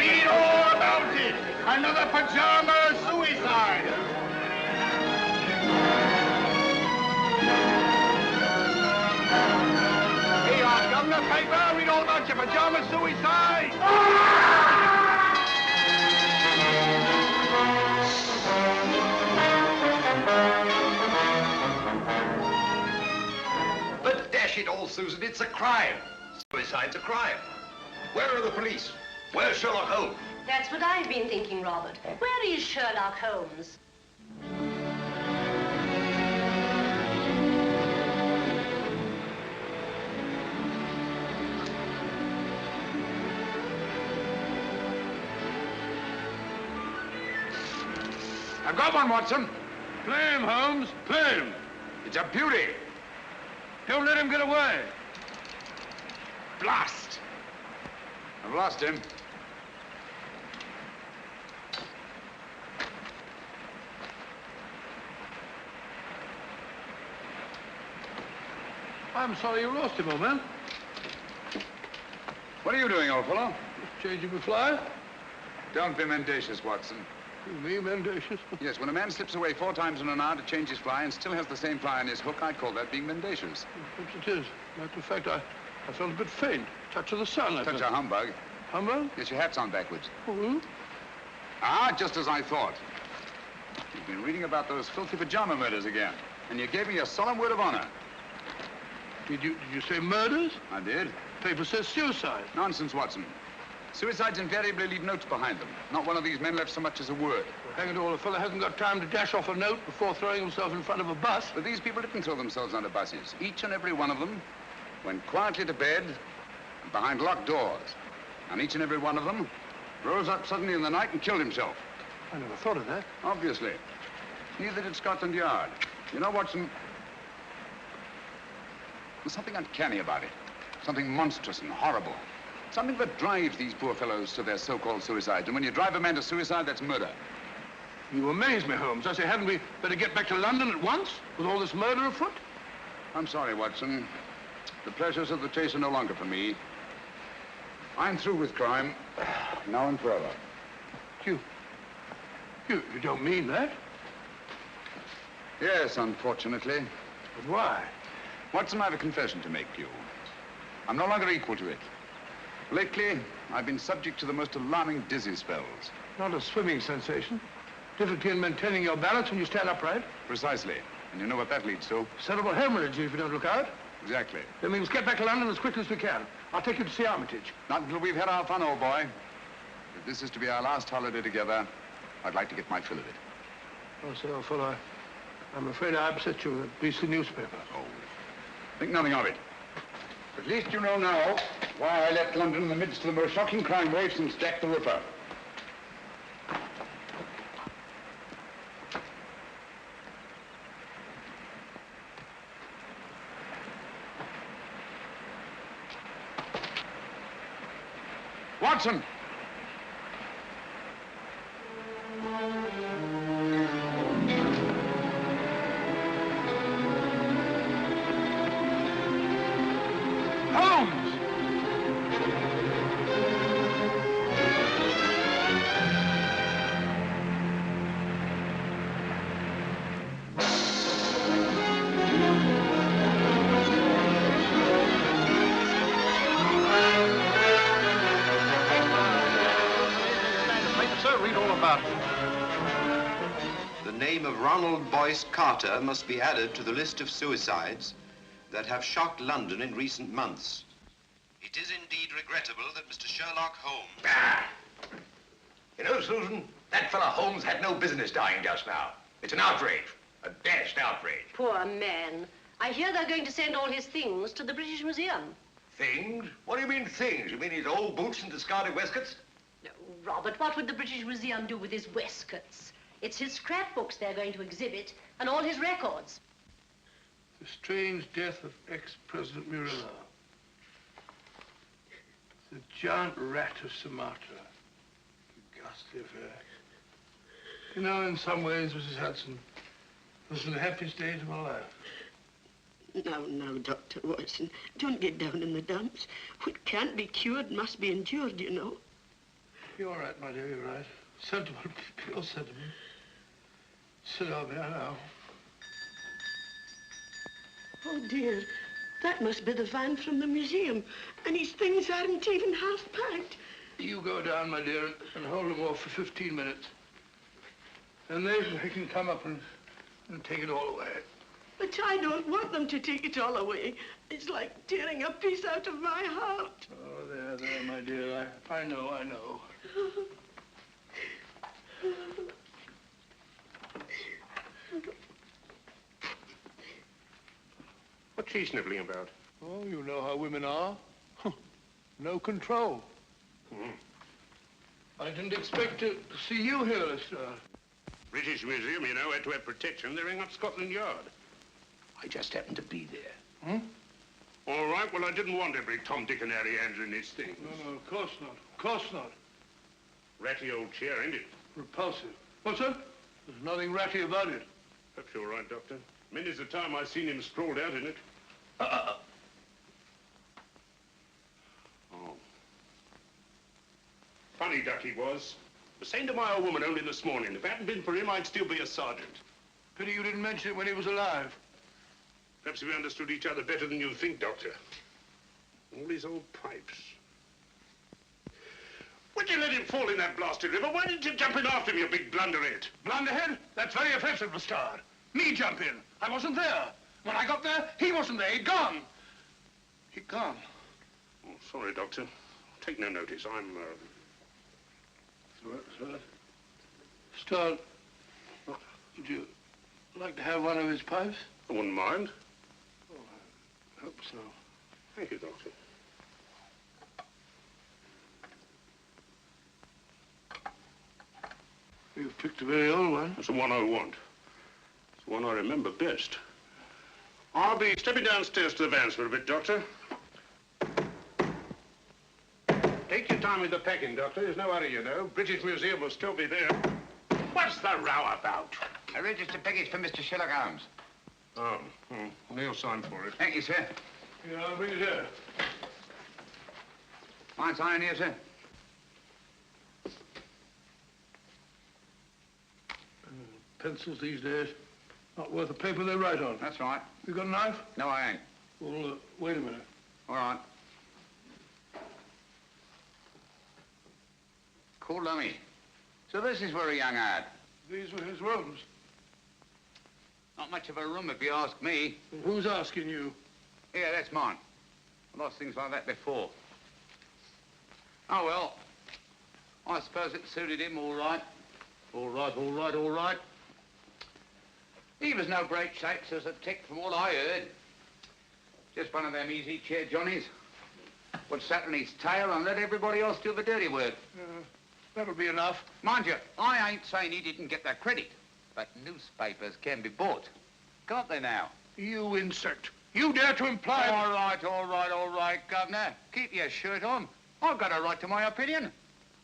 Read all about it. Another pajama suicide. Here you are, Governor. Paper. Read all about your pajama suicide. But dash it all, Susan, it's a crime. Suicide's a crime. Where are the police? Where's Sherlock Holmes? That's what I've been thinking, Robert. Where is Sherlock Holmes? I've got one, Watson. Play him, Holmes. Play him. It's a beauty. Don't let him get away. Blast. I've lost him. I'm sorry you lost him, old man. What are you doing, old fellow? Changing the fly? Don't be mendacious, Watson. Me mendacious? Yes, when a man slips away 4 times in an hour to change his fly and still has the same fly on his hook, I call that being mendacious. Perhaps it is. Matter of fact, I felt a bit faint. Touch of the sun, I Touch felt. a humbug. Humbug? Yes, your hat's on backwards. Oh, Ah, just as I thought. You've been reading about those filthy pajama murders again, and you gave me a solemn word of honor. Did you say murders? I did. Paper says suicide. Nonsense, Watson. Suicides invariably leave notes behind them. Not one of these men left so much as a word. Well, hang it all, a fellow hasn't got time to dash off a note before throwing himself in front of a bus. But these people didn't throw themselves under buses. Each and every one of them went quietly to bed behind locked doors. And each and every one of them rose up suddenly in the night and killed himself. I never thought of that. Obviously. Neither did Scotland Yard. You know, Watson, there's something uncanny about it. Something monstrous and horrible. Something that drives these poor fellows to their so-called suicides. And when you drive a man to suicide, that's murder. You amaze me, Holmes. I say, hadn't we better get back to London at once with all this murder afoot? I'm sorry, Watson. The pleasures of the chase are no longer for me. I'm through with crime, now and forever. You don't mean that? Yes, unfortunately. But why? Watson, I have a confession to make you. I'm no longer equal to it. Lately, I've been subject to the most alarming dizzy spells. Not a swimming sensation. Difficulty in maintaining your balance when you stand upright. Precisely. And you know what that leads to? Cerebral hemorrhage if you don't look out. Exactly. Then we must get back to London as quickly as we can. I'll take you to see Armitage. Not until we've had our fun, old boy. If this is to be our last holiday together, I'd like to get my fill of it. Oh, say, old fellow, I'm afraid I upset you with that beastly newspaper. Oh, think nothing of it. At least you know now why I left London in the midst of the most shocking crime wave since Jack the Ripper. Watson! Carter must be added to the list of suicides that have shocked London in recent months. It is indeed regrettable that Mr. Sherlock Holmes... Ah! You know, Susan, that fellow Holmes had no business dying just now. It's an outrage, a dashed outrage. Poor man. I hear they're going to send all his things to the British Museum. Things? What do you mean things? You mean his old boots and discarded waistcoats? No, Robert, what would the British Museum do with his waistcoats? It's his scrapbooks they're going to exhibit, and all his records. The strange death of ex-President Murillo. The giant rat of Sumatra. The ghastly affair. You know, in some ways, Mrs. Hudson, this is the happiest days of my life. Now, Dr. Watson, don't get down in the dumps. What can't be cured must be endured, you know. You're right, my dear, you're right. Sentiment, pure sentiment. Sit down there now. Oh, dear. That must be the van from the museum. And his things aren't even half packed. You go down, my dear, and hold them off for 15 minutes. And they can come up and take it all away. But I don't want them to take it all away. It's like tearing a piece out of my heart. Oh, there, my dear. I know. What's she sniveling about? Oh, you know how women are. No control. I didn't expect to see you here, Lestrade. British Museum, you know, had to have protection. They rang up Scotland Yard. I just happened to be there. All right, well, I didn't want every Tom, Dick, and Harry handling these things. No, of course not. Of course not. Ratty old chair, ain't it? Repulsive. What's that? There's nothing ratty about it. Perhaps you're right, Doctor. Many's the time I've seen him sprawled out in it. Oh. Funny duck he was. Was saying to my old woman only this morning, if it hadn't been for him, I'd still be a sergeant. Pity you didn't mention it when he was alive. Perhaps we understood each other better than you think, Doctor. All these old pipes. Why'd you let him fall in that blasted river? Why didn't you jump in after him, you big blunderhead? Blunderhead? That's very offensive, Lestrade. Me jump in. I wasn't there. When I got there, he wasn't there. He'd gone. He'd gone. Oh, sorry, Doctor. Take no notice. I'm, Lestrade, would you like to have one of his pipes? I wouldn't mind. Oh, I hope so. Thank you, Doctor. You've picked a very old one. That's the one I want. It's the one I remember best. I'll be stepping downstairs to the vans for a bit, Doctor. Take your time with the packing, Doctor. There's no hurry, you know. British Museum will still be there. What's the row about? A registered package for Mr. Sherlock Holmes. Oh, Neil signed for it. Thank you, sir. Yeah, I'll bring it here. Fine sign here, sir. Pencils these days, not worth the paper they write on. That's right. You got a knife? No, I ain't. Well, wait a minute. All right. Cool dummy. So this is where he hung out. These were his rooms. Not much of a room, if you ask me. Well, who's asking you? Yeah, that's mine. I've lost things like that before. Oh, well. I suppose it suited him all right. All right. He was no great shakes as a tick from what I heard. Just one of them easy chair Johnnies. Would sat on his tail and let everybody else do the dirty work. That'll be enough. Mind you, I ain't saying he didn't get that credit, but newspapers can be bought. Can't they now? You insect. You dare to imply... All right, Governor. Keep your shirt on. I've got a right to my opinion.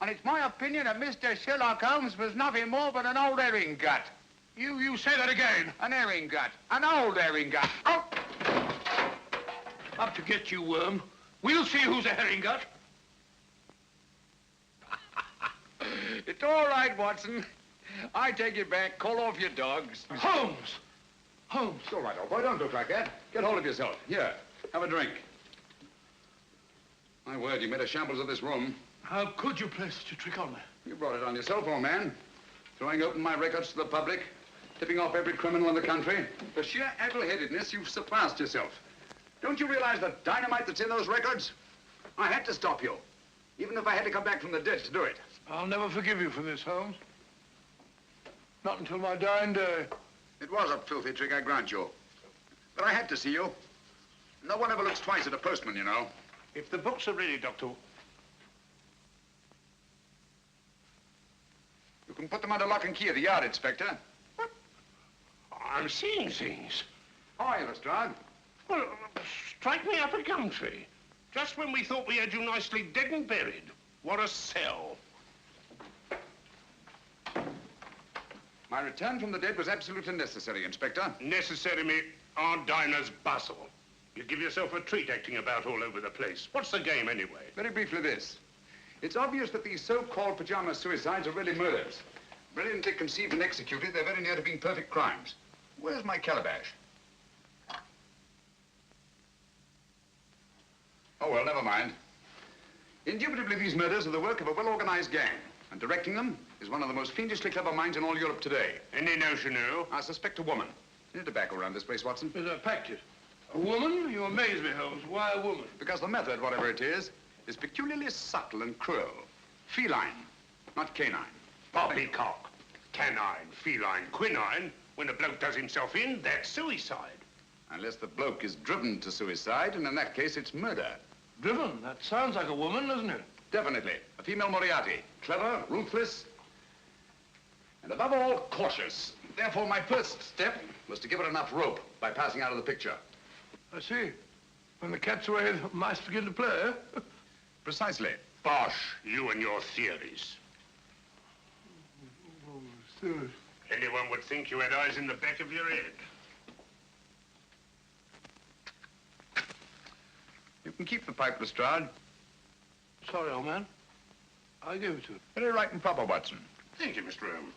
And it's my opinion that Mr. Sherlock Holmes was nothing more but an old herring gut. You say that again. An herring gut. An old herring gut. Oh! Up to get you, worm. We'll see who's a herring gut. It's all right, Watson. I take it back. Call off your dogs. Holmes! It's all right, old boy. Don't look like that. Get hold of yourself. Here, have a drink. My word, you made a shambles of this room. How could you play such a trick on me? You brought it on yourself, old man. Throwing open my records to the public, tipping off every criminal in the country. For sheer addle-headedness, you've surpassed yourself. Don't you realize the dynamite that's in those records? I had to stop you, even if I had to come back from the dead to do it. I'll never forgive you for this, Holmes. Not until my dying day. It was a filthy trick, I grant you. But I had to see you. No one ever looks twice at a postman, you know. If the books are ready, Doctor. You can put them under lock and key at the yard, Inspector. What? I'm seeing things. Hi, Lestrade. Well, strike me up a gum tree. Just when we thought we had you nicely dead and buried. What a sell. My return from the dead was absolutely necessary, Inspector. Necessary, me. Our diner's Basil. You give yourself a treat acting about all over the place. What's the game, anyway? Very briefly this. It's obvious that these so-called pajama suicides are really murders. Brilliantly conceived and executed, they're very near to being perfect crimes. Where's my calabash? Oh, well, never mind. Indubitably, these murders are the work of a well-organized gang, and directing them is one of the most fiendishly clever minds in all Europe today. Any notion who? I suspect a woman. Any tobacco around this place, Watson? But I packed it. A woman? You amaze me, Holmes. Why a woman? Because the method, whatever it is peculiarly subtle and cruel. Feline, not canine. Poppycock. Canine, feline, quinine. When a bloke does himself in, that's suicide. Unless the bloke is driven to suicide, and in that case, it's murder. Driven? That sounds like a woman, doesn't it? Definitely. A female Moriarty. Clever, ruthless, and above all, cautious. Therefore, my first step was to give her enough rope by passing out of the picture. I see. When the cat's away, the mice begin to play, eh? Precisely. Bosh, you and your theories. Oh, serious. Anyone would think you had eyes in the back of your head. You can keep the pipe, Lestrade. Sorry, old man. I gave it to him. Very right and proper, Watson. Thank you, Mr. Holmes.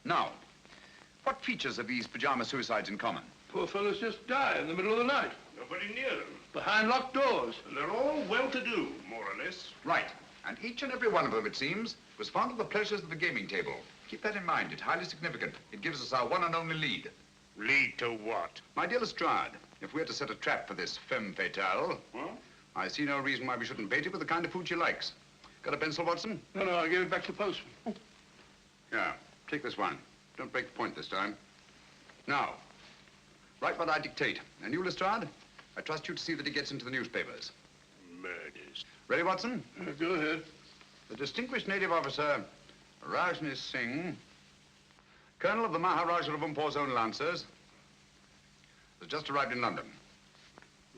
Now, what features have these pajama suicides in common? Poor fellows just die in the middle of the night. Nobody near them. Behind locked doors. And they're all well-to-do, more or less. Right. And each and every one of them, it seems, was fond of the pleasures of the gaming table. Keep that in mind. It's highly significant. It gives us our one and only lead. Lead to what? My dear Lestrade, if we're to set a trap for this femme fatale, Huh? I see no reason why we shouldn't bait it with the kind of food she likes. Got a pencil, Watson? No, I gave it back to the postman. Yeah, take this one. Don't break the point this time. Now, write what I dictate. And you, Lestrade, I trust you to see that he gets into the newspapers. Murders. Ready, Watson? Go ahead. The distinguished native officer, Rajni Singh, colonel of the Maharaja of Umpor's own Lancers, has just arrived in London.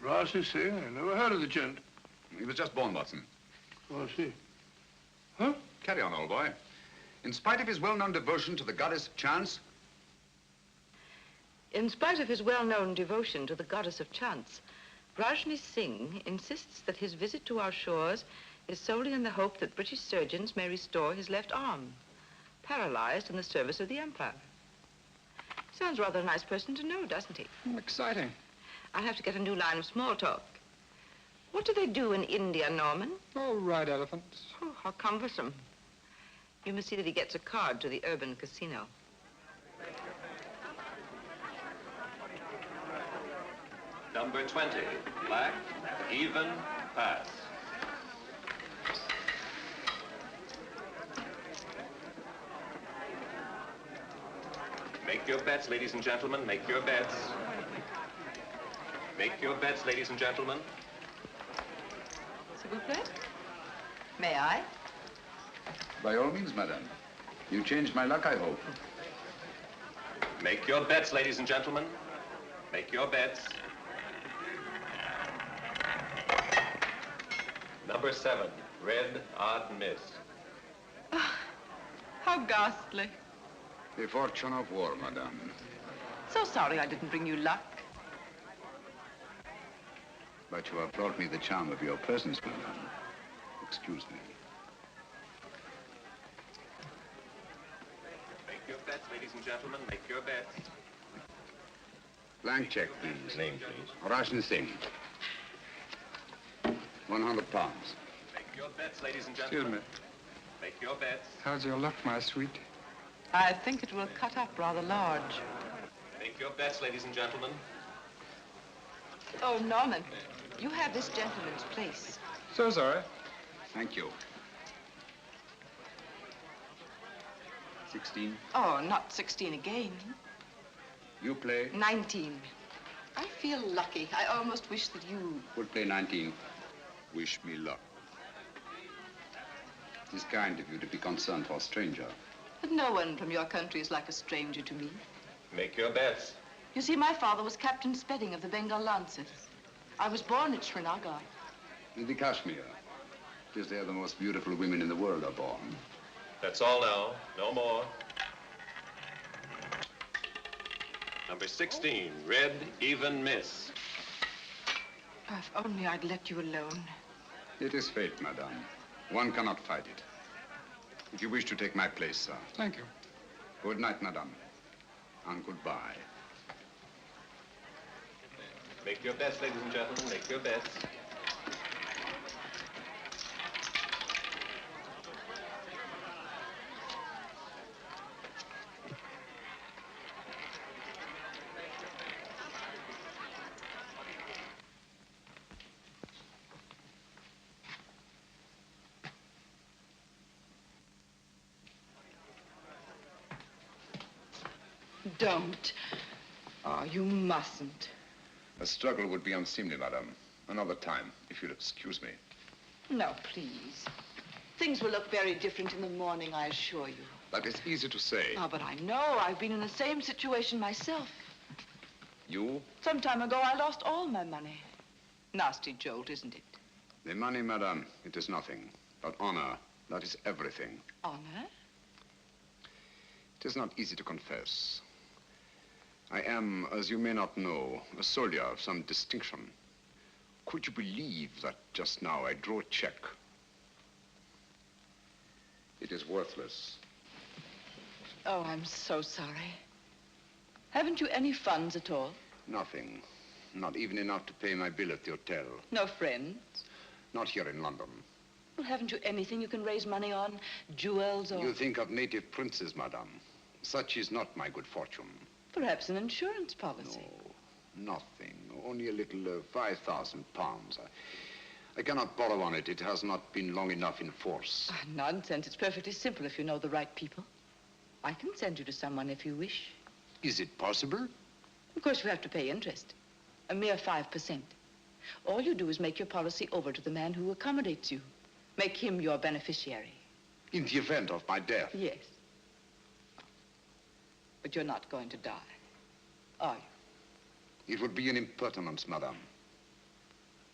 Rajni Singh? I never heard of the gent. He was just born, Watson. Oh, I see. Huh? Carry on, old boy. In spite of his well-known devotion to the goddess of chance, In spite of his well-known devotion to the goddess of chance, Rajni Singh insists that his visit to our shores is solely in the hope that British surgeons may restore his left arm, paralyzed in the service of the Empire. Sounds rather a nice person to know, doesn't he? Exciting. I'll have to get a new line of small talk. What do they do in India, Norman? Oh, ride elephants. Oh, how cumbersome. You must see that he gets a card to the urban casino. Number 20, black, even, pass. Make your bets, ladies and gentlemen, make your bets. Make your bets, ladies and gentlemen. S'il vous plaît? May I? by all means, madame. You changed my luck, I hope. Make your bets, ladies and gentlemen. Make your bets. Number 7, red, odd miss. Oh, how ghastly. The fortune of war, madame. So sorry I didn't bring you luck. But you have brought me the charm of your presence, madame. Excuse me. Make your bets, ladies and gentlemen. Make your bets. Blank check, please. Name, please. Rajni Singh. 100 pounds. Make your bets, ladies and Excuse gentlemen. me. Make your bets. How's your luck, my sweet? I think it will cut up rather large. Make your bets, ladies and gentlemen. Oh, Norman, you have this gentleman's place. So sorry. Thank you. 16. Oh, not 16 again. You play. 19. I feel lucky. I almost wish that you... Would play 19. Wish me luck. It's kind of you to be concerned for a stranger. But no one from your country is like a stranger to me. Make your bets. You see, my father was Captain Spedding of the Bengal Lancers. I was born at Srinagar. In the Kashmir. It is there the most beautiful women in the world are born. That's all now. No more. Number 16, red, even miss. If only I'd let you alone. It is fate, madame. One cannot fight it. If you wish to take my place, sir. Thank you. Good night, madame. And goodbye. Make your bets, ladies and gentlemen. Make your bets. Don't. Oh, you mustn't. A struggle would be unseemly, madame. Another time, if you'll excuse me. No, please. Things will look very different in the morning, I assure you. That is easy to say. Oh, but I know. I've been in the same situation myself. You? Some time ago, I lost all my money. Nasty jolt, isn't it? The money, madame, it is nothing. But honor, that is everything. Honor? It is not easy to confess. I am, as you may not know, a soldier of some distinction. Could you believe that just now I drew a check? It is worthless. Oh, I'm so sorry. Haven't you any funds at all? Nothing. Not even enough to pay my bill at the hotel. No friends? Not here in London. Well, haven't you anything you can raise money on? Jewels or... You think of native princes, madame. Such is not my good fortune. Perhaps an insurance policy. No, nothing. Only a little 5,000 pounds. I cannot borrow on it. It has not been long enough in force. Ah, nonsense. It's perfectly simple if you know the right people. I can send you to someone if you wish. Is it possible? Of course, you have to pay interest. A mere 5%. All you do is make your policy over to the man who accommodates you. Make him your beneficiary. In the event of my death? Yes. But you're not going to die, are you? It would be an impertinence, madame,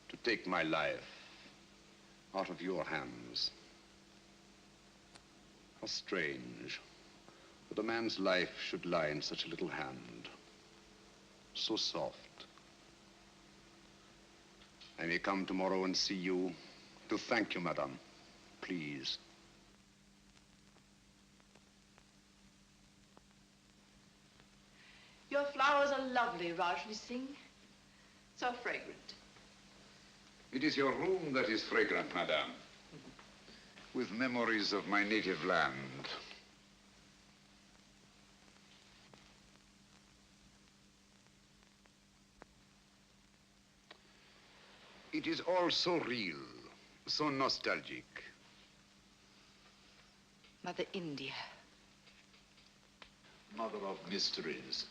to take my life out of your hands. How strange that a man's life should lie in such a little hand. So soft. I may come tomorrow and see you to thank you, madame. Please. Your flowers are lovely, Rajni Singh. So fragrant. It is your room that is fragrant, madame. With memories of my native land. It is all so real, so nostalgic. Mother India. Mother of mysteries.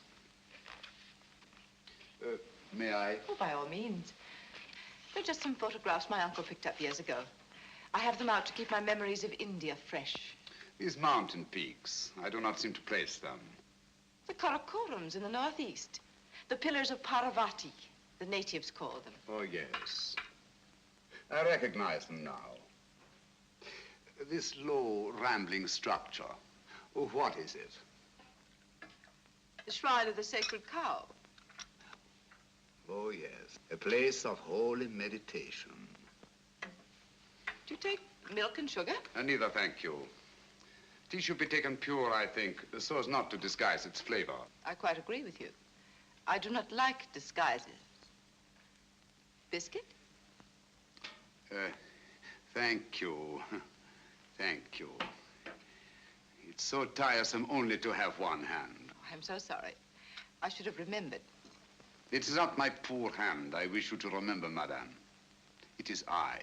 May I? Oh, by all means. They're just some photographs my uncle picked up years ago. I have them out to keep my memories of India fresh. These mountain peaks, I do not seem to place them. The Karakorams in the northeast. The pillars of Parvati, the natives call them. Oh, yes. I recognize them now. This low, rambling structure, oh, what is it? The shrine of the sacred cow. Oh, yes. A place of holy meditation. Do you take milk and sugar? Neither, thank you. Tea should be taken pure, I think, so as not to disguise its flavor. I quite agree with you. I do not like disguises. Biscuit? Thank you. Thank you. It's so tiresome only to have one hand. Oh, I'm so sorry. I should have remembered. It is not my poor hand I wish you to remember, madame. It is I.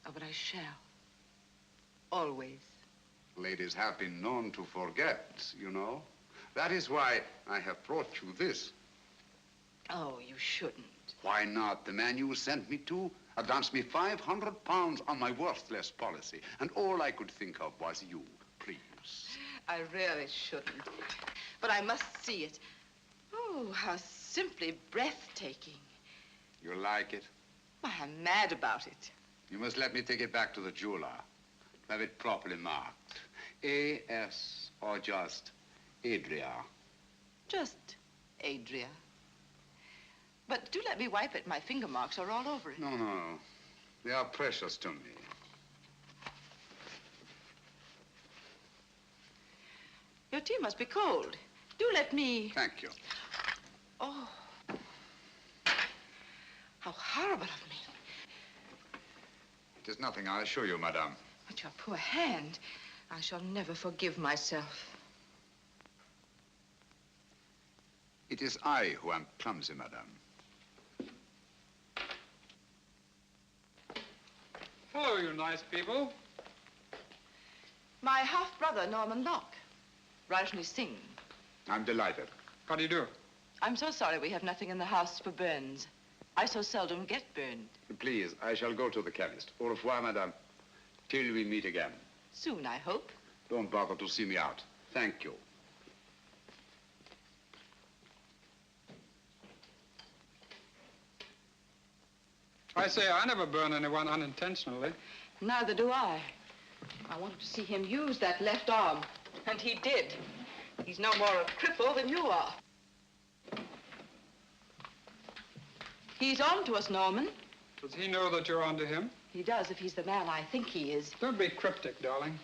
Oh, but I shall. Always. Ladies have been known to forget, you know. That is why I have brought you this. Oh, you shouldn't. Why not? The man you sent me to advanced me 500 pounds on my worthless policy, and all I could think of was you. Please. I really shouldn't. But I must see it. Oh, how simply breathtaking. You like it? Why, I'm mad about it. You must let me take it back to the jeweler to have it properly marked. A.S. or just Adrea? Just Adrea. But do let me wipe it. My finger marks are all over it. No, no. They are precious to me. Your tea must be cold. Do let me... Thank you. Oh. How horrible of me. It is nothing, I assure you, madame. But your poor hand. I shall never forgive myself. It is I who am clumsy, madame. Hello, you nice people. My half-brother, Norman Locke. Rajni Singh. I'm delighted. How do you do? I'm so sorry we have nothing in the house for burns. I so seldom get burned. Please, I shall go to the chemist. Au revoir, madame. Till we meet again. Soon, I hope. Don't bother to see me out. Thank you. I say I never burn anyone unintentionally. Neither do I. I wanted to see him use that left arm, and he did. He's no more a cripple than you are. He's on to us, Norman. Does he know that you're onto him? He does, if he's the man I think he is. Don't be cryptic, darling.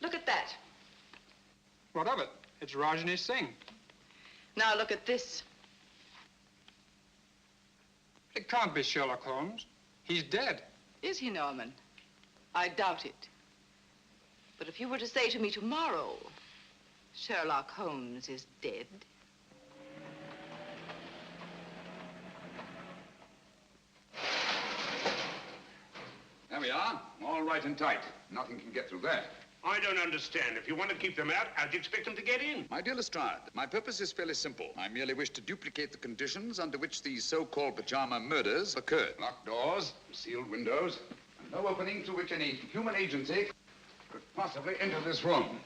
Look at that. What of it? It's Rajni Singh. Now look at this. It can't be Sherlock Holmes. He's dead. Is he, Norman? I doubt it. But if you were to say to me tomorrow, Sherlock Holmes is dead. There we are. All right and tight. Nothing can get through there. I don't understand. If you want to keep them out, how'd you expect them to get in? My dear Lestrade, my purpose is fairly simple. I merely wish to duplicate the conditions under which these so-called pajama murders occurred. Locked doors, sealed windows, and no opening through which any human agency could possibly enter this room.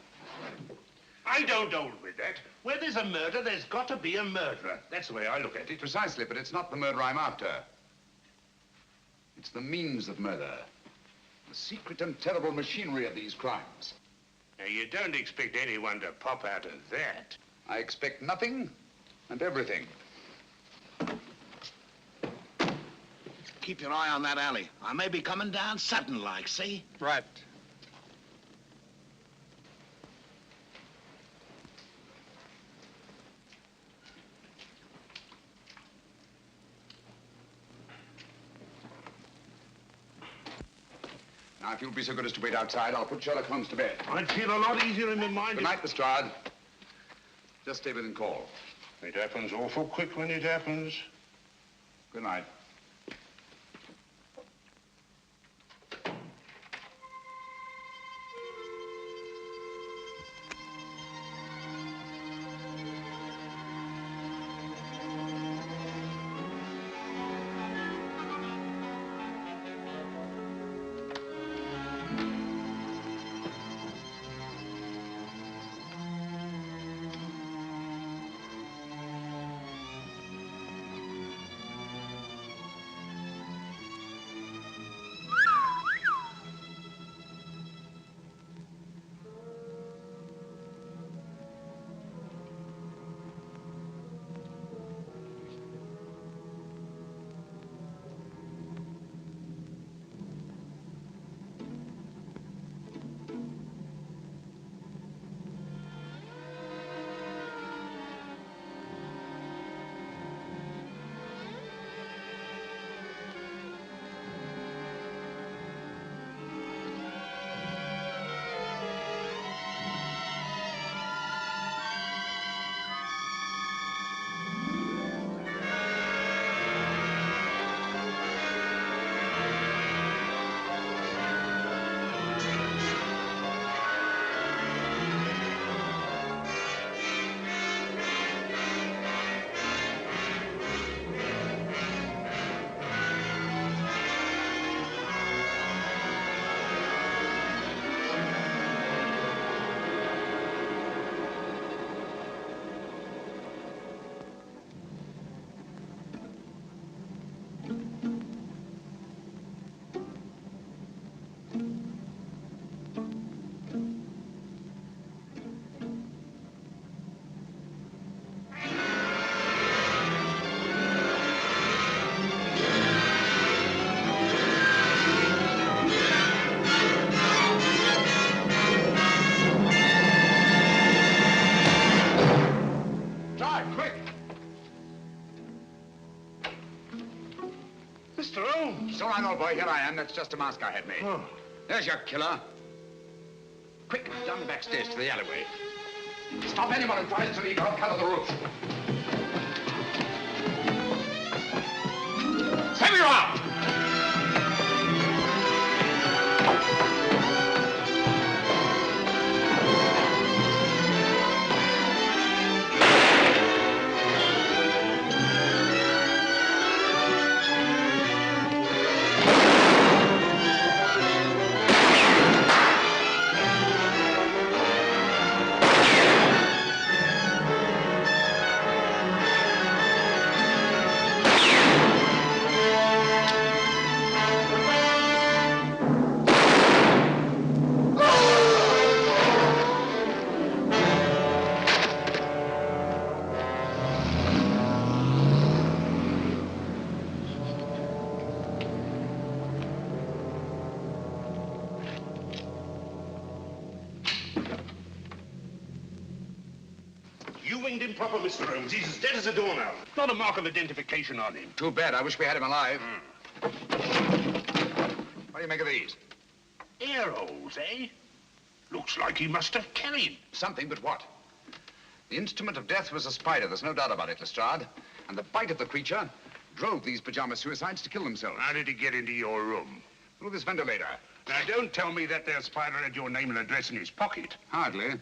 I don't hold with that. Where there's a murder, there's got to be a murderer. That's the way I look at it. Precisely, but it's not the murder I'm after. It's the means of murder. The secret and terrible machinery of these crimes. Now, you don't expect anyone to pop out of that. I expect nothing and everything. Keep your eye on that alley. I may be coming down sudden-like, see? Right. Now, if you'll be so good as to wait outside, I'll put Sherlock Holmes to bed. I'd feel a lot easier in my mind. Good night, Lestrade. Just stay within call. It happens awful quick when it happens. Good night. all right, old boy. Here I am. That's just a mask I had made. Oh. There's your killer. Quick, down the back stairs to the alleyway. Stop anyone who tries to leave. I'll cover the roof. There you are! You winged him proper, Mr. Holmes. He's as dead as a doornail. Not a mark of identification on him. Too bad. I wish we had him alive. What do you make of these? Air holes, eh? Looks like he must have carried. Something, but what? The instrument of death was a spider. There's no doubt about it, Lestrade. And the bite of the creature drove these pajama suicides to kill themselves. How did he get into your room? Through this ventilator. Now, don't tell me that there spider had your name and address in his pocket. Hardly.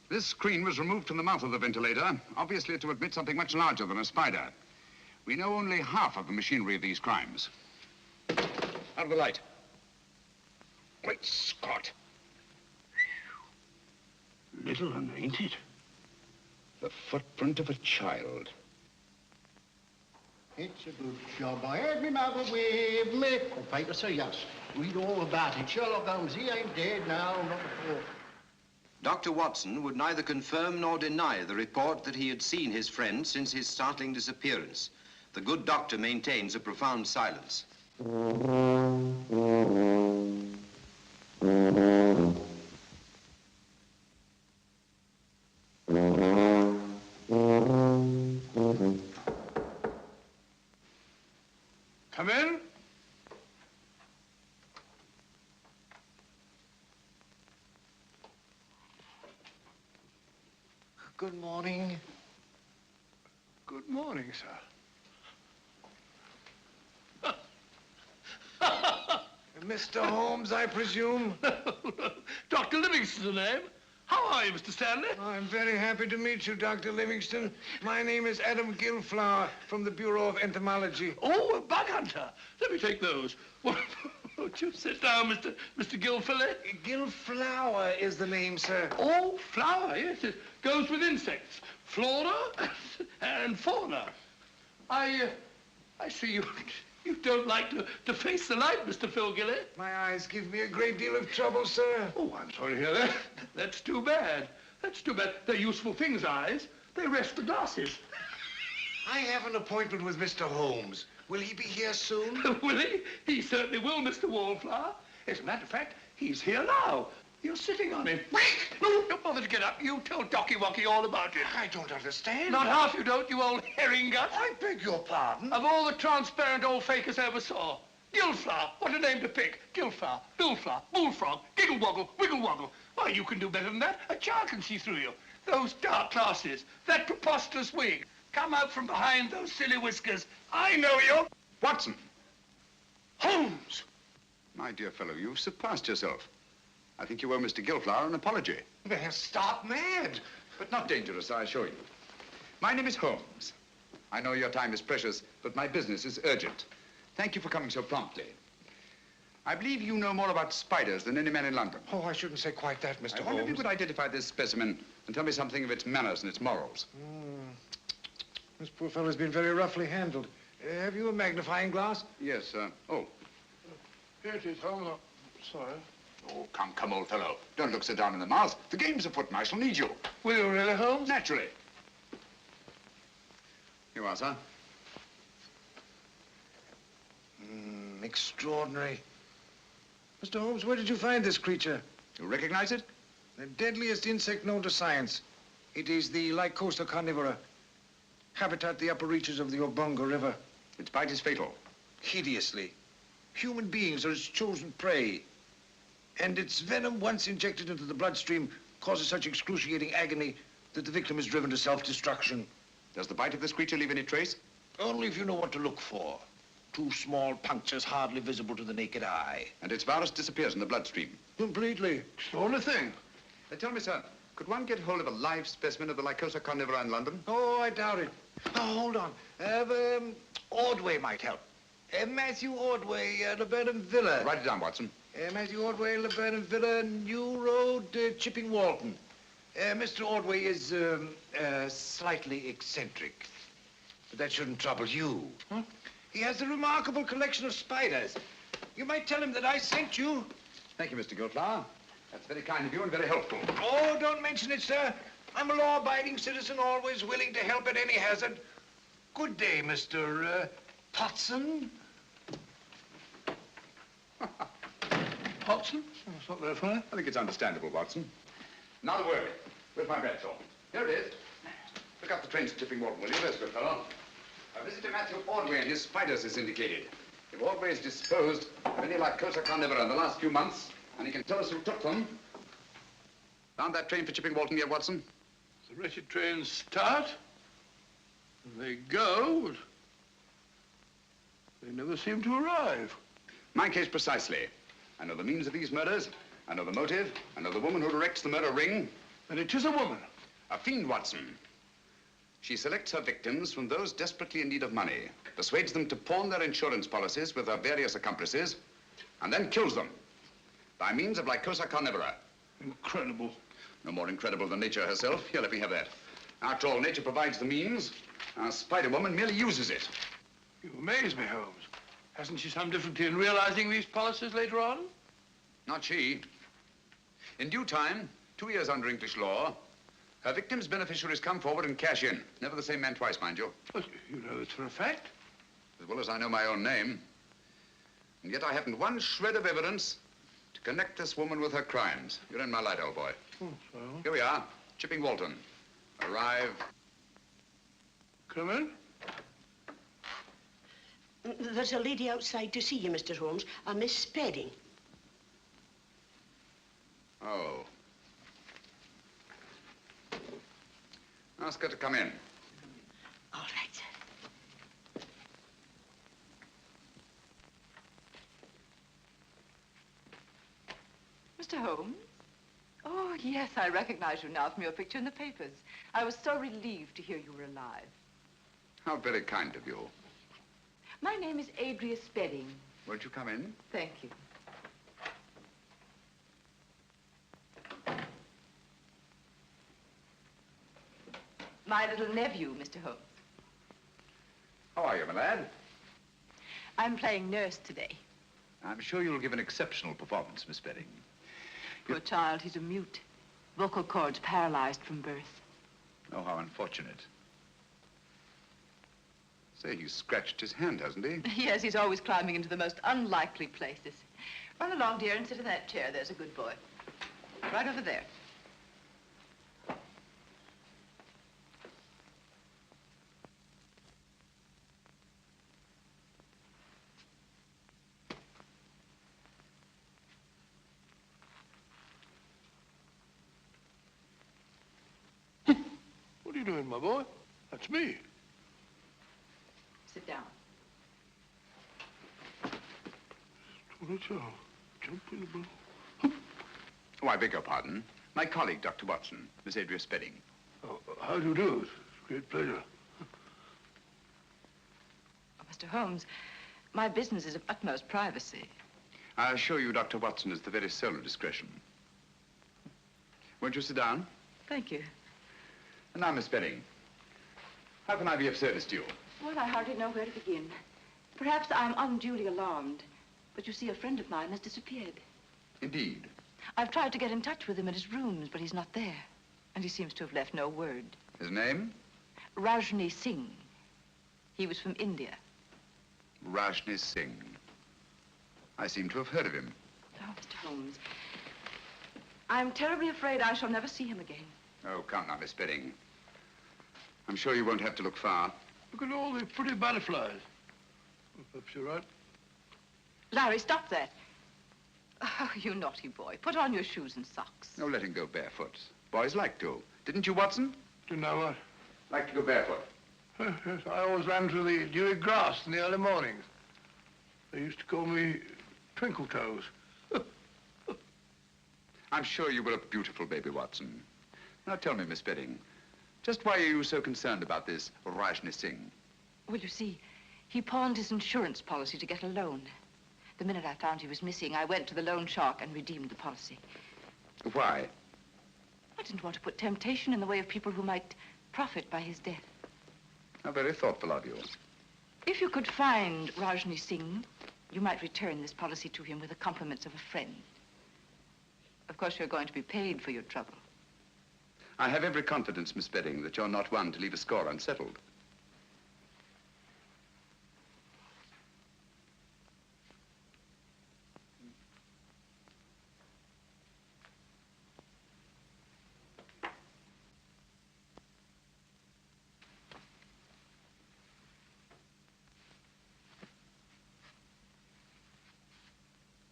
This screen was removed from the mouth of the ventilator, obviously to admit something much larger than a spider. We know only half of the machinery of these crimes. Out of the light. Great Scott. Little one, ain't it? The footprint of a child. It's a good job. I had me mother with me. Oh, paper, sir, yes. Read all about it. Sherlock Holmes, he ain't dead now, not at all. Dr. Watson would neither confirm nor deny the report that he had seen his friend since his startling disappearance. The good doctor maintains a profound silence. Come in. Good morning. Good morning, sir. Mr. Holmes, I presume? Dr. Livingston's the name. How are you, Mr. Stanley? I'm very happy to meet you, Dr. Livingston. My name is Adam Gilflower from the Bureau of Entomology. Oh, a bug hunter. Let me take those. Won't you sit down, Mr. Gilfillet? Gilflower is the name, sir. Oh, flower, yes. It goes with insects. Flora and fauna. I see you don't like to face the light, Mr. Phil Gillett. My eyes give me a great deal of trouble, sir. Oh, I'm sorry to hear that. That's too bad. That's too bad. They're useful things, eyes. They rest the glasses. I have an appointment with Mr. Holmes. Will he be here soon? Will he? He certainly will, Mr. Wallflower. As a matter of fact, he's here now. You're sitting on him. No, don't bother to get up. You tell Docky Wocky all about it. I don't understand. Not half you don't, you old herring gut. I beg your pardon. Of all the transparent old fakers I ever saw. Gilflower, what a name to pick. Gilflower, Billflower, Bullfrog, Giggle Woggle, Wiggle Woggle. Why, you can do better than that. A child can see through you. Those dark glasses, that preposterous wig. Come out from behind those silly whiskers. I know you. Watson! Holmes! My dear fellow, you've surpassed yourself. I think you owe Mr. Gilflower an apology. They're stark mad. But not dangerous, I assure you. My name is Holmes. I know your time is precious, but my business is urgent. Thank you for coming so promptly. I believe you know more about spiders than any man in London. Oh, I shouldn't say quite that, Mr. Holmes. I wonder if you could identify this specimen and tell me something of its manners and its morals. This poor fellow's been very roughly handled. Have you a magnifying glass? Yes, oh. Here it is, Holmes. Sorry. Oh, come, old fellow. Don't look so down in the mouth. The game's afoot and I shall need you. Will you really, Holmes? Naturally. Here you are, sir. Extraordinary. Mr. Holmes, where did you find this creature? You recognize it? The deadliest insect known to science. It is the Lycosa carnivora. Habitat the upper reaches of the Obonga River. Its bite is fatal. hideously. Human beings are its chosen prey. And its venom, once injected into the bloodstream, causes such excruciating agony that the victim is driven to self-destruction. Does the bite of this creature leave any trace? Only if you know what to look for. 2 small punctures hardly visible to the naked eye. And its virus disappears in the bloodstream? Completely. It's the only thing. Tell me, sir, could one get hold of a live specimen of the Lycosa carnivora in London? Oh, I doubt it. Oh, hold on. Ordway might help. Matthew Ordway, Laburnum Villa. Write it down, Watson. Matthew Ordway, Laburnum Villa, New Road, Chipping Walton. Mr. Ordway is slightly eccentric, but that shouldn't trouble you. Huh? He has a remarkable collection of spiders. You might tell him that I sent you. Thank you, Mr. Goldflower. That's very kind of you and very helpful. Oh, don't mention it, sir. I'm a law-abiding citizen, always willing to help at any hazard. Good day, Mr. Potson. Watson? That's not very funny. I think it's understandable, Watson. Now the word. Where's my bedsore? Here it is. Look up the trains to Chipping Walton, will you? There's good fellow. Visitor Matthew Ordway and his spiders is indicated. If Ordway is disposed of any Lycosa carnivora in the last few months, and he can tell us who took them. Found that train for Chipping Walton yet, Watson? The wretched trains start, and they go, but they never seem to arrive. My case precisely. I know the means of these murders. I know the motive. I know the woman who directs the murder ring. And it is a woman. A fiend, Watson. She selects her victims from those desperately in need of money, persuades them to pawn their insurance policies with her various accomplices, and then kills them by means of Lycosa carnivora. Incredible. No more incredible than nature herself. Here, let me have that. After all, nature provides the means. Our spider woman merely uses it. You amaze me, Holmes. Hasn't she some difficulty in realizing these policies later on? Not she. In due time, 2 years under English law, her victim's beneficiaries come forward and cash in. Never the same man twice, mind you. But you know it for a fact. As well as I know my own name. And yet I haven't one shred of evidence to connect this woman with her crimes. You're in my light, old boy. Oh, so? Here we are, Chipping Walton. Arrive. Come in. There's a lady outside to see you, Mr. Holmes, a Miss Spedding. Oh. Ask her to come in. All right, sir. Mr. Holmes? Oh, yes, I recognize you now from your picture in the papers. I was so relieved to hear you were alive. How very kind of you. My name is Adrea Spedding. Won't you come in? Thank you. My little nephew, Mr. Holmes. How are you, my lad? I'm playing nurse today. I'm sure you'll give an exceptional performance, Miss Spedding. Poor child, he's a mute. Vocal cords paralyzed from birth. Oh, how unfortunate. Say, he's scratched his hand, hasn't he? Yes, he's always climbing into the most unlikely places. Run along, dear, and sit in that chair. There's a good boy. Right over there. What are you doing, my boy? That's me. Sit down. Jump in the boat. Oh, I beg your pardon. My colleague, Dr. Watson, Miss Adrea Spedding. Oh, how do you do? It's a great pleasure. Oh, Mr. Holmes, my business is of utmost privacy. I assure you, Dr. Watson is the very soul of discretion. Won't you sit down? Thank you. And now, Miss Spedding, how can I be of service to you? Well, I hardly know where to begin. Perhaps I'm unduly alarmed, but you see, a friend of mine has disappeared. Indeed. I've tried to get in touch with him at his rooms, but he's not there. And he seems to have left no word. His name? Rajni Singh. He was from India. Rajni Singh. I seem to have heard of him. Oh, Mr. Holmes, I'm terribly afraid I shall never see him again. Oh, come now, Miss Spedding. I'm sure you won't have to look far. Look at all the pretty butterflies. Perhaps you're right. Larry, stop that. Oh, you naughty boy. Put on your shoes and socks. No letting go barefoot. Boys like to. Didn't you, Watson? Didn't I what? Like to go barefoot. Yes, I always ran through the dewy grass in the early mornings. They used to call me Twinkle Toes. I'm sure you were a beautiful baby, Watson. Now tell me, Miss Spedding, just why are you so concerned about this Rajni Singh? Well, you see, he pawned his insurance policy to get a loan. The minute I found he was missing, I went to the loan shark and redeemed the policy. Why? I didn't want to put temptation in the way of people who might profit by his death. How very thoughtful of you. If you could find Rajni Singh, you might return this policy to him with the compliments of a friend. Of course, you're going to be paid for your trouble. I have every confidence, Miss Spedding, that you're not one to leave a score unsettled.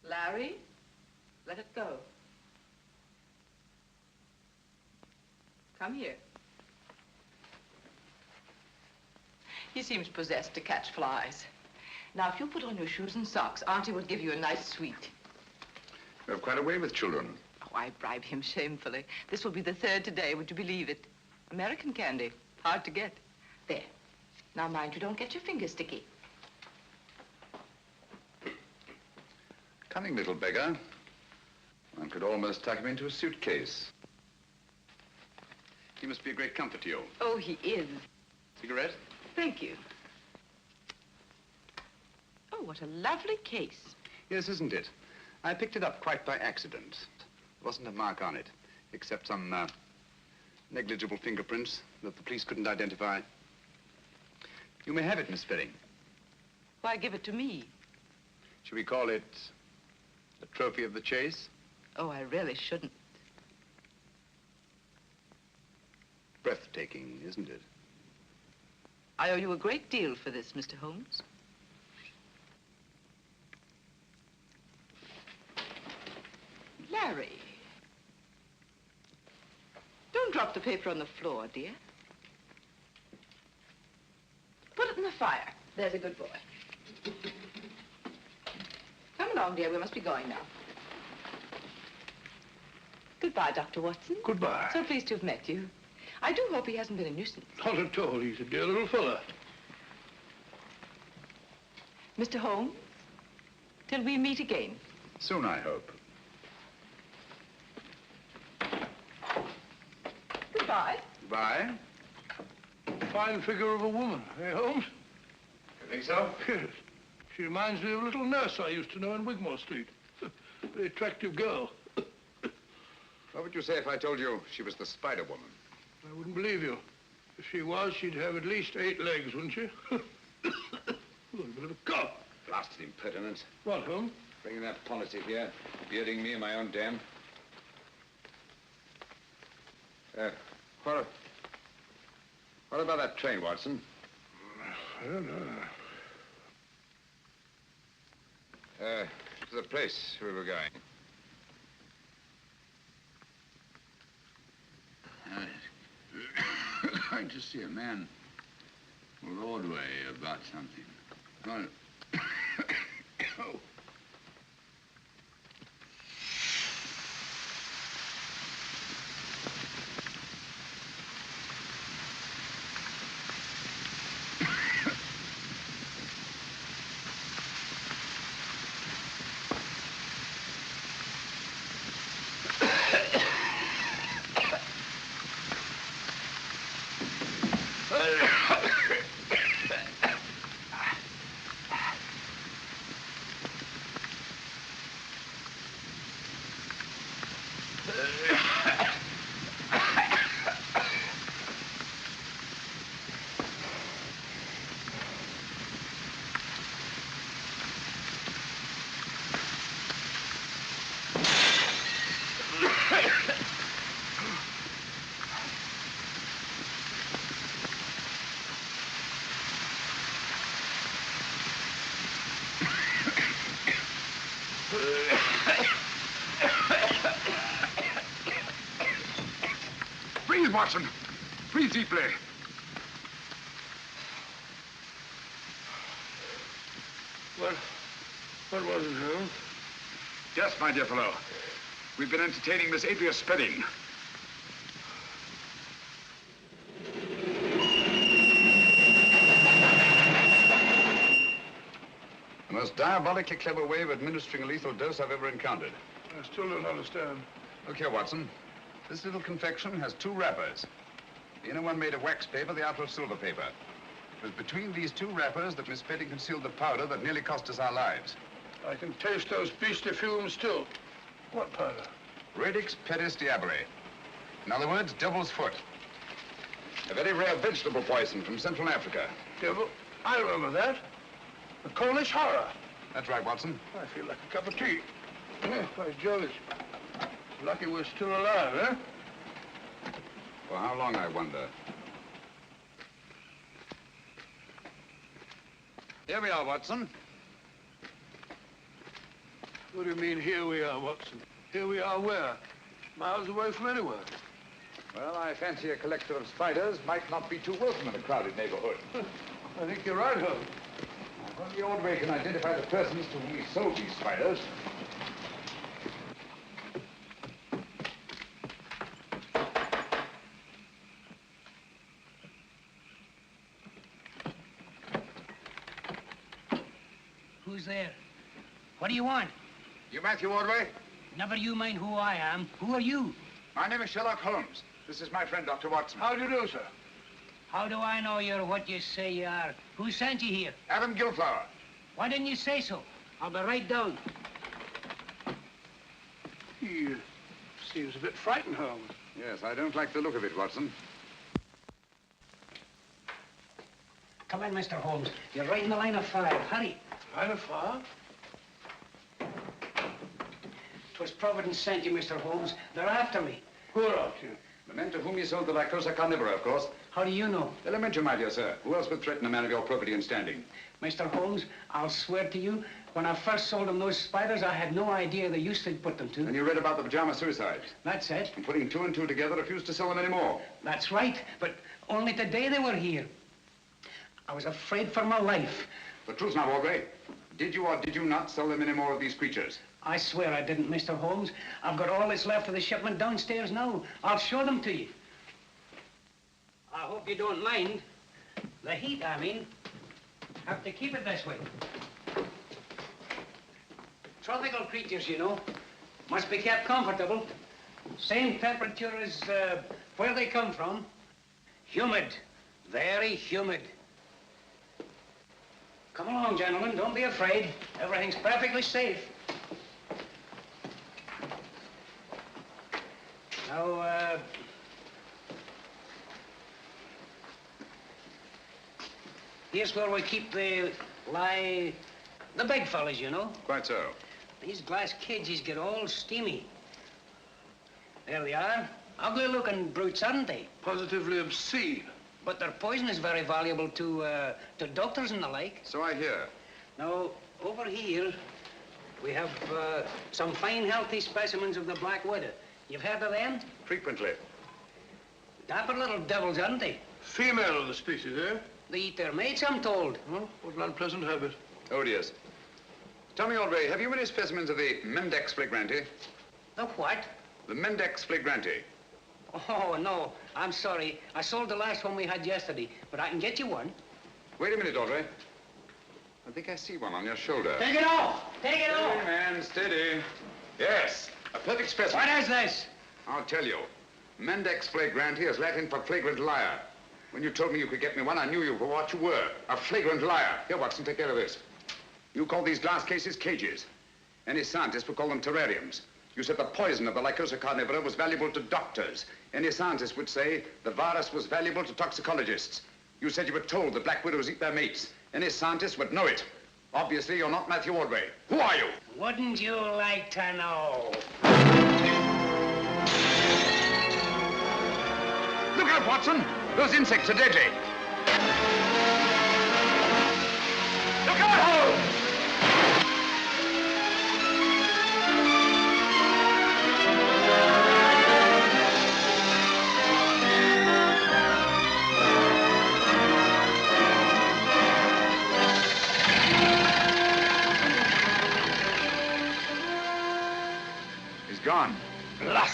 Larry, let it go. Come here. He seems possessed to catch flies. Now, if you put on your shoes and socks, Auntie will give you a nice sweet. You have quite a way with children. Oh, I bribe him shamefully. This will be the third today, would you believe it? American candy, hard to get. There. Now, mind you don't get your fingers sticky. Cunning little beggar. One could almost tuck him into a suitcase. He must be a great comfort to you. Oh, he is. Cigarette? Thank you. Oh, what a lovely case. Yes, isn't it? I picked it up quite by accident. There wasn't a mark on it, except some negligible fingerprints that the police couldn't identify. You may have it, Miss Spedding. Why give it to me? Should we call it a trophy of the chase? Oh, I really shouldn't. Breathtaking, isn't it? I owe you a great deal for this, Mr. Holmes. Larry. Don't drop the paper on the floor, dear. Put it in the fire. There's a good boy. Come along, dear. We must be going now. Goodbye, Dr. Watson. Goodbye. So pleased to have met you. I do hope he hasn't been a nuisance. Not at all. He's a dear little fella. Mr. Holmes, till we meet again. Soon, I hope. Goodbye. Goodbye. Fine figure of a woman, eh, Holmes? You think so? Yes. She reminds me of a little nurse I used to know in Wigmore Street. Very attractive girl. What would you say if I told you she was the Spider Woman? I wouldn't believe you. If she was, she'd have at least 8 legs, wouldn't she? Oh, a bit of a cough. Blasted impertinence. What, Holmes? Bringing that policy here, bearding me in my own den. What about that train, Watson? I don't know. To the place we were going. Going to see a man Broadway about something. Going to... Oh. Watson. Breathe deeply. What was it, Holmes? Yes, my dear fellow. We've been entertaining Miss Adrea Spedding. The most diabolically clever way of administering a lethal dose I've ever encountered. I still don't understand. Look here, Watson. This little confection has two wrappers. The inner one made of wax paper, the outer of silver paper. It was between these two wrappers that Miss Spedding concealed the powder that nearly cost us our lives. I can taste those beastly fumes still. What powder? Radix pedis diaboli. In other words, devil's foot. A very rare vegetable poison from Central Africa. Devil? I remember that. The Cornish horror. That's right, Watson. I feel like a cup of tea. By Jove, it's lucky we're still alive, eh? For how long, I wonder? Here we are, Watson. What do you mean, here we are, Watson? Here we are where? Miles away from anywhere. Well, I fancy a collector of spiders might not be too welcome in a crowded neighborhood. I think you're right, Holmes. If only Ordway can identify the persons to whom he sold these spiders. Who's there? What do you want? You Matthew Ordway? Never you mind who I am. Who are you? My name is Sherlock Holmes. This is my friend, Dr. Watson. How do you do, sir? How do I know you're what you say you are? Who sent you here? Adam Gilflower. Why didn't you say so? I'll be right down. He seems a bit frightened, Holmes. Yes, I don't like the look of it, Watson. Come in, Mr. Holmes. You're right in the line of fire. Hurry. Line of fire? 'Twas Providence sent you, Mr. Holmes. They're after me. Who are after you? The men to whom you sold the Lycosa carnivora, of course. How do you know? Elementary, my dear sir. Who else would threaten a man of your probity and standing? Mr. Holmes, I'll swear to you, when I first sold them those spiders, I had no idea the use they'd put them to. And you read about the pajama suicides. That's it. And putting two and two together, refused to sell them anymore. That's right, but only today they were here. I was afraid for my life. The truth now, Ordway. Did you or did you not sell them any more of these creatures? I swear I didn't, Mr. Holmes. I've got all that's left of the shipment downstairs now. I'll show them to you. I hope you don't mind. The heat, I mean. Have to keep it this way. Tropical creatures, you know. Must be kept comfortable. Same temperature as where they come from. Humid. Very humid. Come along, gentlemen. Don't be afraid. Everything's perfectly safe. Now, here's where we keep the big fellas, you know. Quite so. These glass cages get all steamy. There they are. Ugly-looking brutes, aren't they? Positively obscene. But their poison is very valuable to doctors and the like. So I hear. Now, over here, we have some fine, healthy specimens of the black widow. You've heard of them? Frequently. Dapper little devils, aren't they? Female of the species, eh? They eat their mates, I'm told. Oh, what an unpleasant habit. Odious. Tell me, Ordway, have you any specimens of the Mendex flagranti? The what? The Mendex flagranti. Oh, no. I'm sorry. I sold the last one we had yesterday, but I can get you one. Wait a minute, Ordway. I think I see one on your shoulder. Take it off! Take it off! Steady, man, steady. Yes, a perfect specimen. What is this? I'll tell you. Mendex flagranti is Latin for flagrant liar. When you told me you could get me one, I knew you for what you were, a flagrant liar. Here, Watson, take care of this. You call these glass cases cages. Any scientist would call them terrariums. You said the poison of the Lycosa carnivora was valuable to doctors. Any scientist would say the virus was valuable to toxicologists. You said you were told that black widows eat their mates. Any scientist would know it. Obviously, you're not Matthew Ordway. Who are you? Wouldn't you like to know? Look out, Watson! Those insects are deadly. Look out!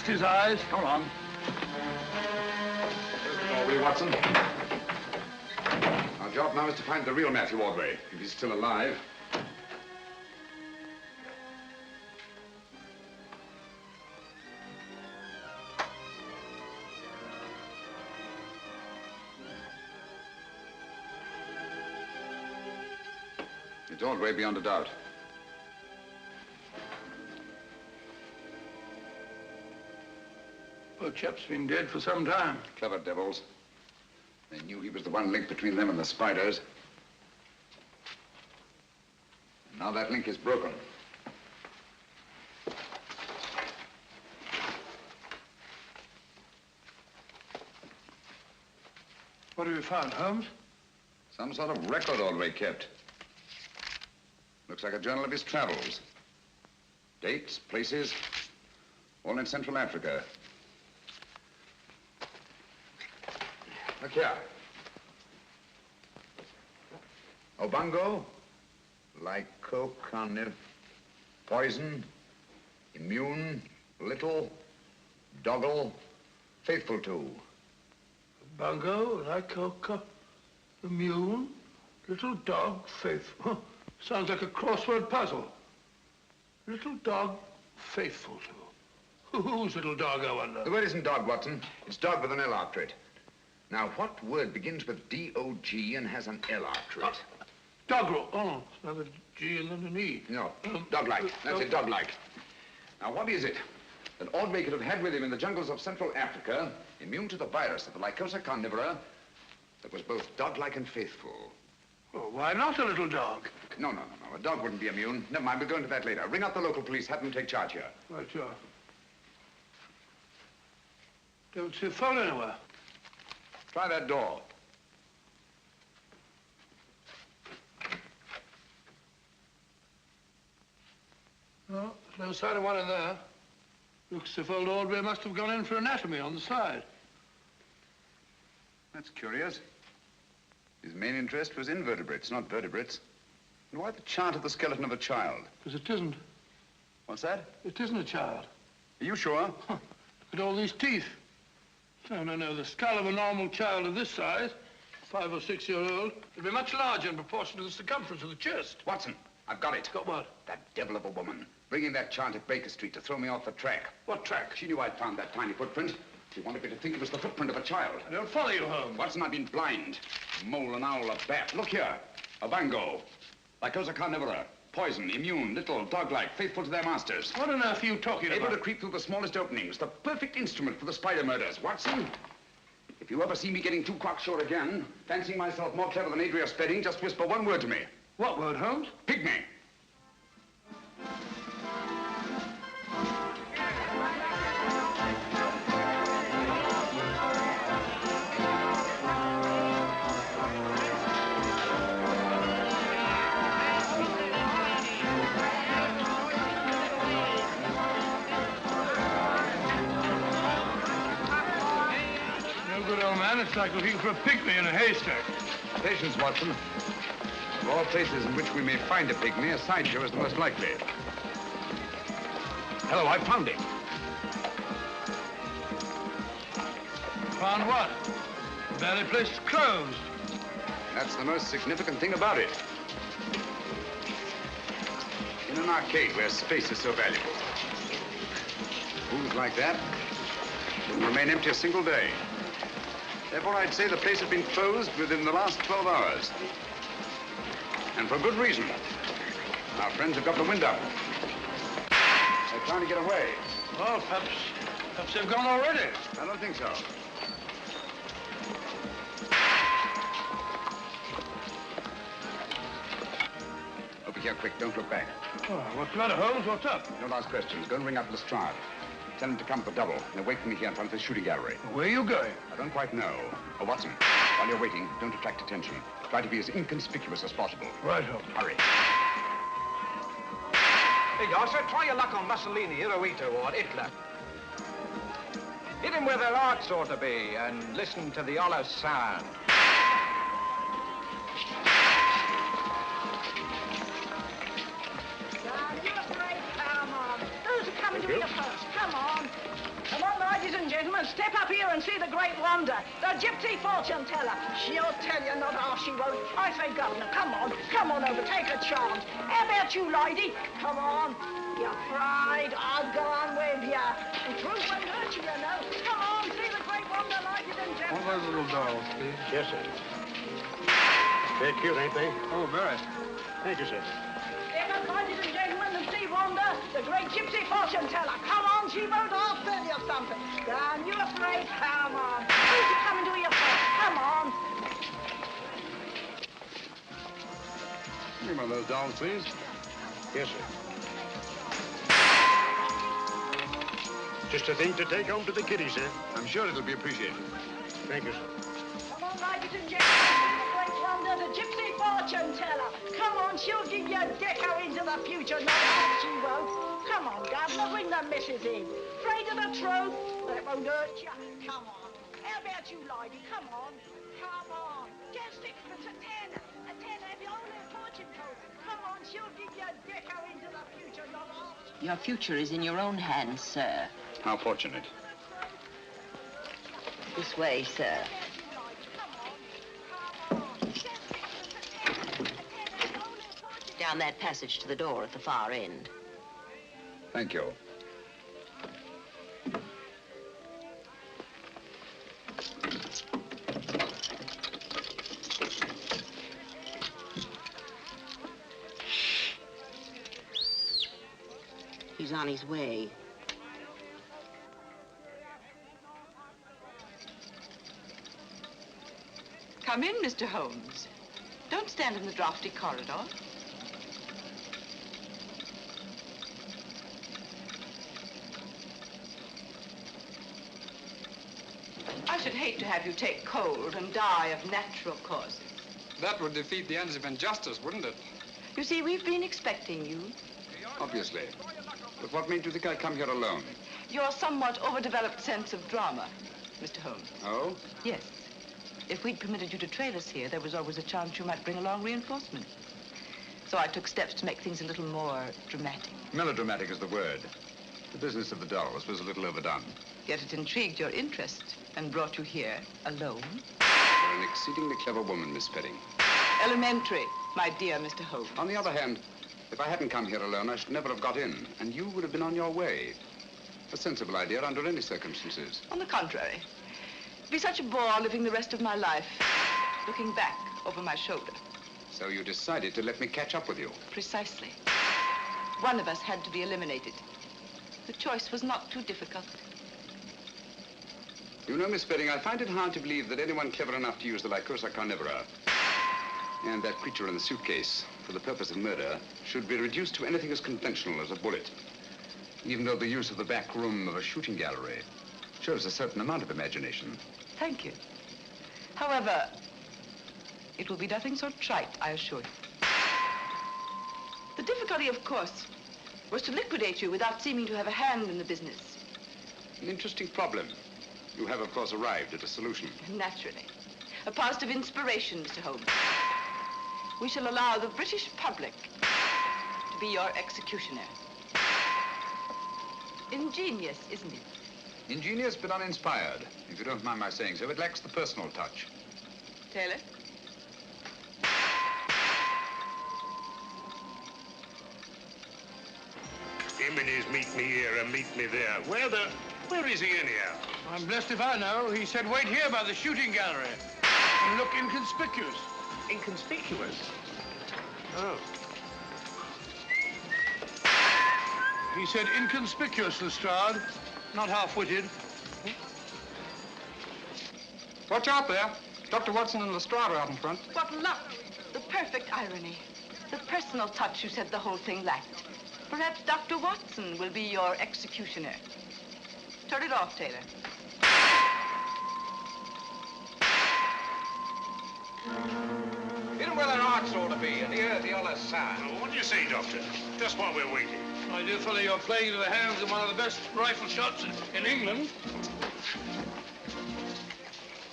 cast his eyes. Hold on. Ordway, Watson. Our job now is to find the real Matthew Ordway, if he's still alive. It's Ordway beyond a doubt. Poor chap's been dead for some time. Clever devils. They knew he was the one link between them and the spiders. And now that link is broken. What have you found, Holmes? Some sort of record Ordway kept. Looks like a journal of his travels. Dates, places, all in Central Africa. Look here. Obango, lycocarniv, poison, immune, little, doggle, faithful to. Bungo, lycoca, immune, little dog, faithful. Sounds like a crossword puzzle. Little dog, faithful to. Whose little dog, I wonder? The word isn't dog, Watson. It's dog with an L after it. Now, what word begins with D-O-G and has an L after it? Doggerel. Oh, it's another G and then an E. No, dog-like. That's it, dog-like. Now, what is it that Ordway could have had with him in the jungles of Central Africa, immune to the virus of the Lycosa carnivora, that was both dog-like and faithful? Well, why not a little dog? No. A dog wouldn't be immune. Never mind, we'll go into that later. Ring up the local police, have them take charge here. Right, sure. Don't see a phone anywhere. Try that door. No, there's no sign of one in there. Looks as if old Ordway must have gone in for anatomy on the side. That's curious. His main interest was invertebrates, not vertebrates. And why the chart of the skeleton of a child? Because it isn't. What's that? It isn't a child. Are you sure? Look at all these teeth. No. The skull of a normal child of this size, 5 or 6 year old, would be much larger in proportion to the circumference of the chest. Watson, I've got it. Got what? That devil of a woman. Bringing that chant at Baker Street to throw me off the track. What track? She knew I'd found that tiny footprint. She wanted me to think it was the footprint of a child. I don't follow you, Holmes. Watson, I've been blind. A mole, an owl, a bat. Look here. A bango. Lycosa carnivora. Poison, immune, little, dog-like, faithful to their masters. What on earth are you talking about? Able to creep through the smallest openings. The perfect instrument for the spider murders. Watson, if you ever see me getting too cocksure again, fancying myself more clever than Adrea Spedding, just whisper one word to me. What word, Holmes? Pygmy. It's like looking for a pygmy in a haystack. Patience, Watson. Of all places in which we may find a pygmy, a sideshow is the most likely. Hello, I found him. Found what? The very place is closed. That's the most significant thing about it. In an arcade where space is so valuable. Rooms like that wouldn't remain empty a single day. Therefore, I'd say the place has been closed within the last 12 hours. And for good reason. Our friends have got the wind up. They're trying to get away. Well, perhaps they've gone already. I don't think so. Over here, quick. Don't look back. Oh, what's the matter, Holmes? What's up? Don't ask questions. Go and ring up Lestrade. Tell him to come for double. And wait for me here in front of the shooting gallery. Where are you going? I don't quite know. Oh, Watson, while you're waiting, don't attract attention. Try to be as inconspicuous as possible. Right, Holmes. Hurry. Hey, Yasser, try your luck on Mussolini, Hirohito, or Hitler. Hit him where their hearts ought to be, and listen to the hollow sound. Come on. Those are coming to be the first. Come on. Come gentlemen, step up here and see the great wonder, the gypsy fortune teller. She'll tell you not half she won't. I say, Governor, come on over, take a chance. How about you, lady? Come on. You're afraid? I'll go on with you. The truth won't hurt you, you know. Come on, see the great wonder, ladies and gentlemen. One of those little dolls, please. Yes, sir. They're cute, ain't they? Oh, very. Thank you, sir. Step up, ladies and gentlemen, and see wonder, the great gypsy fortune teller. Come on, she won't half tell you something. Down, you afraid? Come on. Who's you coming to your first? Come on. Give me one of those dolls, please. Yes, sir. Just a thing to take home to the kiddies, sir. I'm sure it'll be appreciated. Thank you, sir. Come on, ladies and gentlemen, see the great wonder, the gypsy fortune teller. Come on, she'll give you a deco into the future. No, she won't. Come on, Governor, bring the missus in. Afraid of the truth? That won't hurt you. Come on. How about you, lady? Come on. Come on. Get sixpence, a tenner. A tenner, have you only a fortune told? Come on, she'll give you a deco into the future. No, Your future is in your own hands, sir. How fortunate. This way, sir. Down that passage to the door at the far end. Thank you. He's on his way. Come in, Mr. Holmes. Don't stand in the drafty corridor. I should hate to have you take cold and die of natural causes. That would defeat the ends of injustice, wouldn't it? You see, we've been expecting you. Obviously. But what made you think I'd come here alone? Your somewhat overdeveloped sense of drama, Mr. Holmes. Oh? Yes. If we'd permitted you to trail us here, there was always a chance you might bring along reinforcements. So I took steps to make things a little more dramatic. Melodramatic is the word. The business of the dolls was a little overdone. Yet it intrigued your interest and brought you here alone. You're an exceedingly clever woman, Miss Spedding. Elementary, my dear Mr. Holmes. On the other hand, if I hadn't come here alone, I should never have got in, and you would have been on your way. A sensible idea under any circumstances. On the contrary. It'd be such a bore living the rest of my life, looking back over my shoulder. So you decided to let me catch up with you? Precisely. One of us had to be eliminated. The choice was not too difficult. You know, Miss Spedding, I find it hard to believe that anyone clever enough to use the Lycosa carnivora and that creature in the suitcase for the purpose of murder should be reduced to anything as conventional as a bullet, even though the use of the back room of a shooting gallery shows a certain amount of imagination. Thank you. However, it will be nothing so trite, I assure you. The difficulty, of course, was to liquidate you without seeming to have a hand in the business. An interesting problem. You have, of course, arrived at a solution. Naturally. A positive inspiration, Mr. Holmes. We shall allow the British public to be your executioner. Ingenious, isn't it? Ingenious but uninspired. If you don't mind my saying so, it lacks the personal touch. Taylor? Him and his meet me here and meet me there. Where is he anyhow? I'm blessed if I know. He said wait here by the shooting gallery and look inconspicuous. Inconspicuous? Oh. He said inconspicuous, Lestrade, not half-witted. Watch out there. Dr. Watson and Lestrade are out in front. What luck! The perfect irony. The personal touch you said the whole thing lacked. Perhaps Dr. Watson will be your executioner. Turn it off, Taylor. Hit 'em where their hearts ought to be, and hear the other side. Well, what do you say, Doctor? Just while we're waiting. My dear fellow, you're playing into the hands of one of the best rifle shots in England.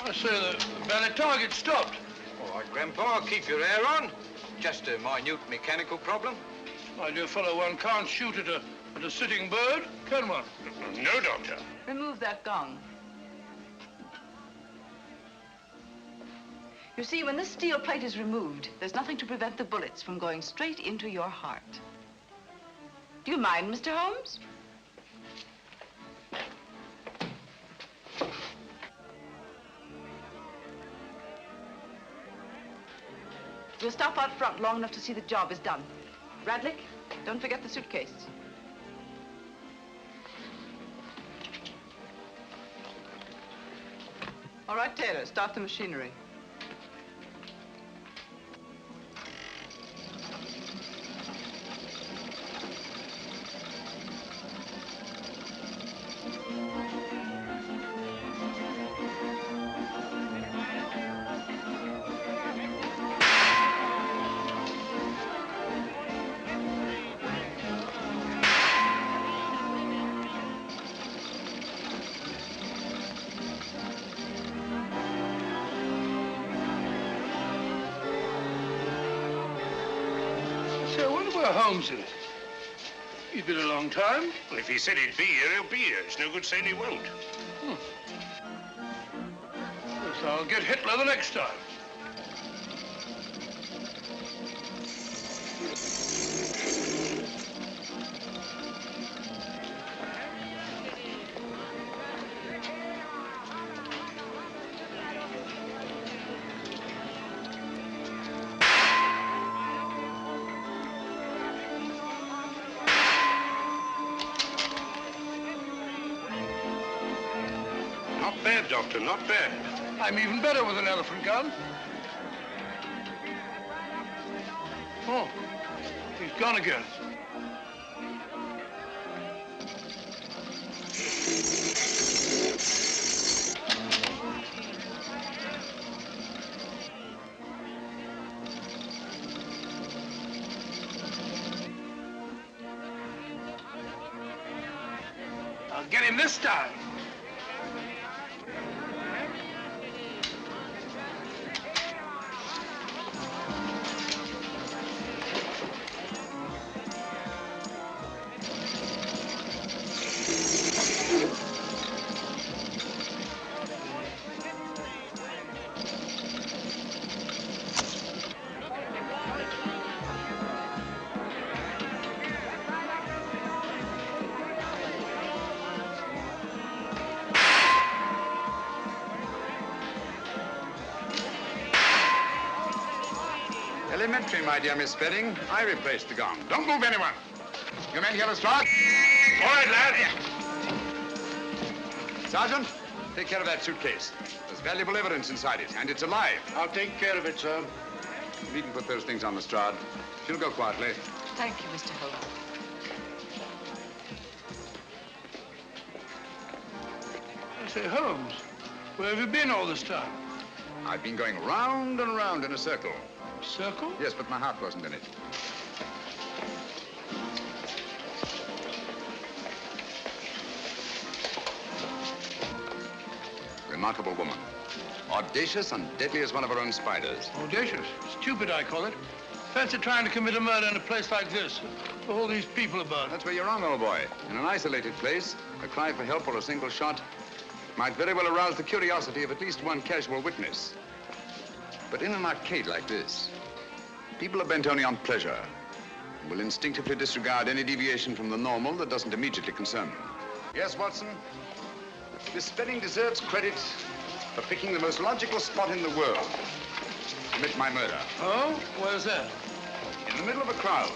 I say the ballet target stopped. All right, Grandpa, keep your hair on. Just a minute mechanical problem. My dear fellow, one can't shoot at a sitting bird, can one? No, Doctor. Remove that gong. You see, when this steel plate is removed, there's nothing to prevent the bullets from going straight into your heart. Do you mind, Mr. Holmes? We'll stop out front long enough to see the job is done. Radlick, don't forget the suitcase. All right, Taylor, start the machinery. Holmes is. He's been a long time. Well, if he said he'd be here, he'll be here. It's no good saying he won't. Yes, I'll get Hitler the next time. Not bad, Doctor, not bad. I'm even better with an elephant gun. Oh, he's gone again. I'll get him this time. Elementary, my dear Miss Spedding. I replaced the gong. Don't move, anyone. You men hear the start? All right, lad. Sergeant, take care of that suitcase. There's valuable evidence inside it, and it's alive. I'll take care of it, sir. You needn't put those things on the Strad. She'll go quietly. Thank you, Mr. Holmes. I say, Holmes, where have you been all this time? I've been going round and round in a circle. Circle? Yes, but my heart wasn't in it. Remarkable woman. Audacious and deadly as one of her own spiders. Audacious? Stupid, I call it. Fancy trying to commit a murder in a place like this. With all these people about. That's where you're wrong, old boy. In an isolated place, a cry for help or a single shot might very well arouse the curiosity of at least one casual witness. But in an arcade like this, people are bent only on pleasure and will instinctively disregard any deviation from the normal that doesn't immediately concern them. Yes, Watson? Miss Spedding deserves credit for picking the most logical spot in the world to commit my murder. Oh? Where's that? In the middle of a crowd.